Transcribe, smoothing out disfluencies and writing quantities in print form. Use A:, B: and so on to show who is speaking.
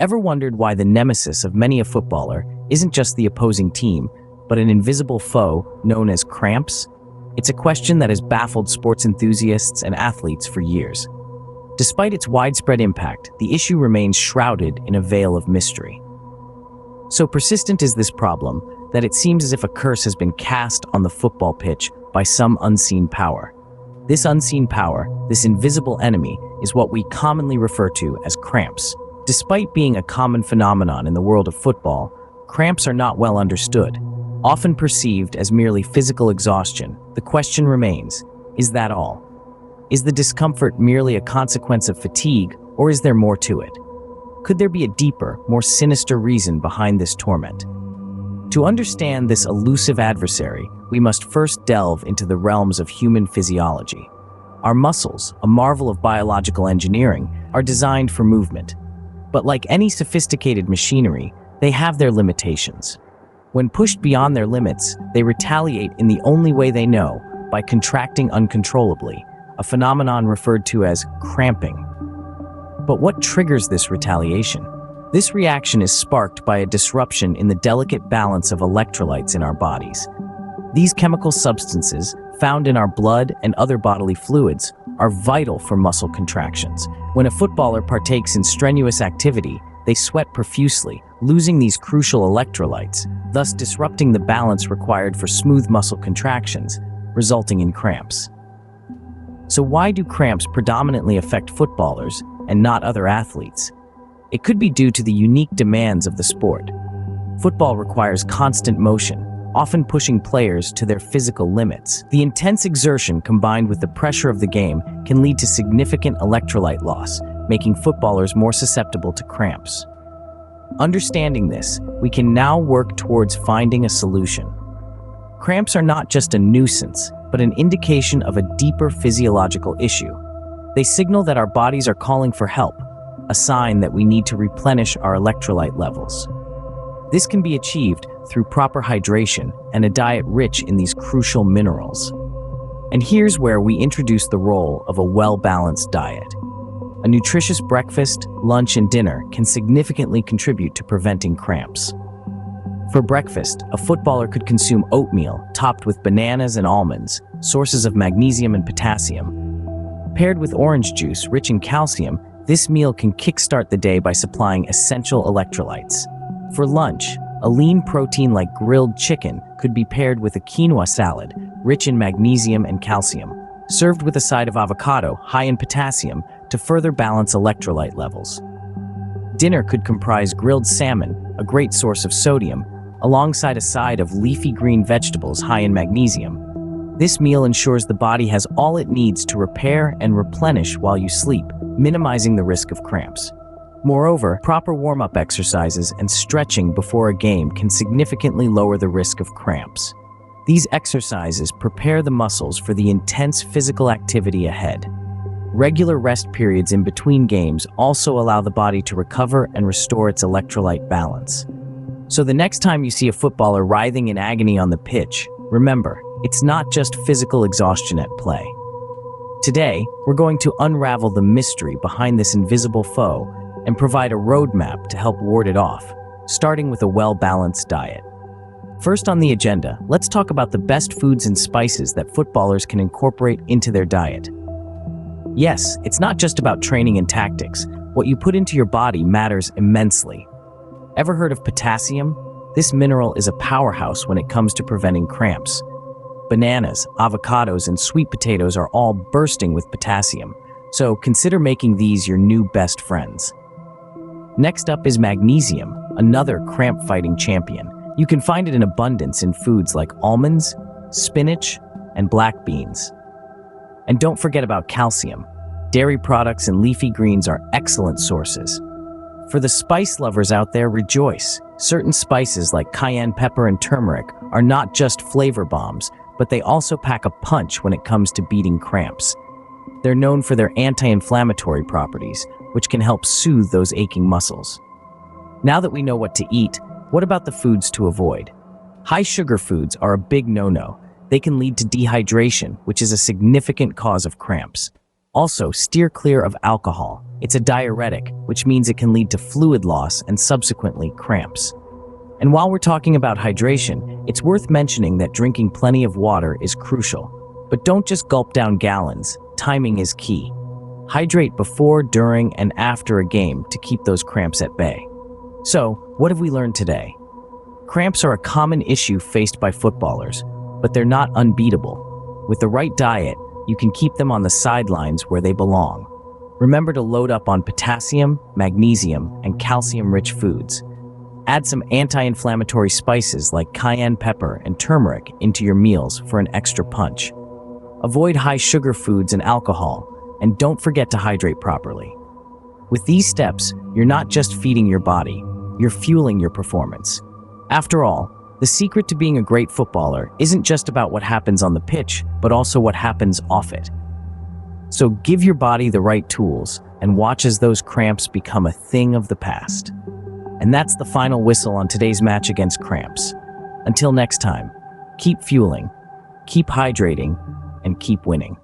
A: Ever wondered why the nemesis of many a footballer isn't just the opposing team, but an invisible foe known as cramps? It's a question that has baffled sports enthusiasts and athletes for years. Despite its widespread impact, the issue remains shrouded in a veil of mystery. So persistent is this problem that it seems as if a curse has been cast on the football pitch by some unseen power. This unseen power, this invisible enemy, is what we commonly refer to as cramps. Despite being a common phenomenon in the world of football, cramps are not well understood. Often perceived as merely physical exhaustion, the question remains, is that all? Is the discomfort merely a consequence of fatigue, or is there more to it? Could there be a deeper, more sinister reason behind this torment? To understand this elusive adversary, we must first delve into the realms of human physiology. Our muscles, a marvel of biological engineering, are designed for movement. But like any sophisticated machinery, they have their limitations. When pushed beyond their limits, they retaliate in the only way they know, by contracting uncontrollably, a phenomenon referred to as cramping. But what triggers this retaliation? This reaction is sparked by a disruption in the delicate balance of electrolytes in our bodies. These chemical substances, found in our blood and other bodily fluids, are vital for muscle contractions. When a footballer partakes in strenuous activity, they sweat profusely, losing these crucial electrolytes, thus disrupting the balance required for smooth muscle contractions, resulting in cramps. So why do cramps predominantly affect footballers and not other athletes? It could be due to the unique demands of the sport. Football requires constant motion, often pushing players to their physical limits. The intense exertion combined with the pressure of the game can lead to significant electrolyte loss, making footballers more susceptible to cramps. Understanding this, we can now work towards finding a solution. Cramps are not just a nuisance, but an indication of a deeper physiological issue. They signal that our bodies are calling for help, a sign that we need to replenish our electrolyte levels. This can be achieved through proper hydration and a diet rich in these crucial minerals. And here's where we introduce the role of a well-balanced diet. A nutritious breakfast, lunch, and dinner can significantly contribute to preventing cramps. For breakfast, a footballer could consume oatmeal topped with bananas and almonds, sources of magnesium and potassium. Paired with orange juice rich in calcium, this meal can kickstart the day by supplying essential electrolytes. For lunch, a lean protein like grilled chicken could be paired with a quinoa salad, rich in magnesium and calcium, served with a side of avocado, high in potassium, to further balance electrolyte levels. Dinner could comprise grilled salmon, a great source of sodium, alongside a side of leafy green vegetables high in magnesium. This meal ensures the body has all it needs to repair and replenish while you sleep, minimizing the risk of cramps. Moreover, proper warm-up exercises and stretching before a game can significantly lower the risk of cramps. These exercises prepare the muscles for the intense physical activity ahead. Regular rest periods in between games also allow the body to recover and restore its electrolyte balance. So the next time you see a footballer writhing in agony on the pitch, remember, it's not just physical exhaustion at play. Today, we're going to unravel the mystery behind this invisible foe and provide a roadmap to help ward it off, starting with a well-balanced diet. First on the agenda, let's talk about the best foods and spices that footballers can incorporate into their diet. Yes, it's not just about training and tactics. What you put into your body matters immensely. Ever heard of potassium? This mineral is a powerhouse when it comes to preventing cramps. Bananas, avocados, and sweet potatoes are all bursting with potassium, so consider making these your new best friends. Next up is magnesium, another cramp-fighting champion. You can find it in abundance in foods like almonds, spinach, and black beans. And don't forget about calcium. Dairy products and leafy greens are excellent sources. For the spice lovers out there, rejoice. Certain spices like cayenne pepper and turmeric are not just flavor bombs, but they also pack a punch when it comes to beating cramps. They're known for their anti-inflammatory properties, which can help soothe those aching muscles. Now that we know what to eat, what about the foods to avoid? High sugar foods are a big no-no. They can lead to dehydration, which is a significant cause of cramps. Also, steer clear of alcohol. It's a diuretic, which means it can lead to fluid loss and subsequently cramps. And while we're talking about hydration, it's worth mentioning that drinking plenty of water is crucial. But don't just gulp down gallons. Timing is key. Hydrate before, during, and after a game to keep those cramps at bay. So, what have we learned today? Cramps are a common issue faced by footballers, but they're not unbeatable. With the right diet, you can keep them on the sidelines where they belong. Remember to load up on potassium, magnesium, and calcium-rich foods. Add some anti-inflammatory spices like cayenne pepper and turmeric into your meals for an extra punch. Avoid high-sugar foods and alcohol, and don't forget to hydrate properly. With these steps, you're not just feeding your body, you're fueling your performance. After all, the secret to being a great footballer isn't just about what happens on the pitch, but also what happens off it. So give your body the right tools and watch as those cramps become a thing of the past. And that's the final whistle on today's match against cramps. Until next time, keep fueling, keep hydrating, and keep winning.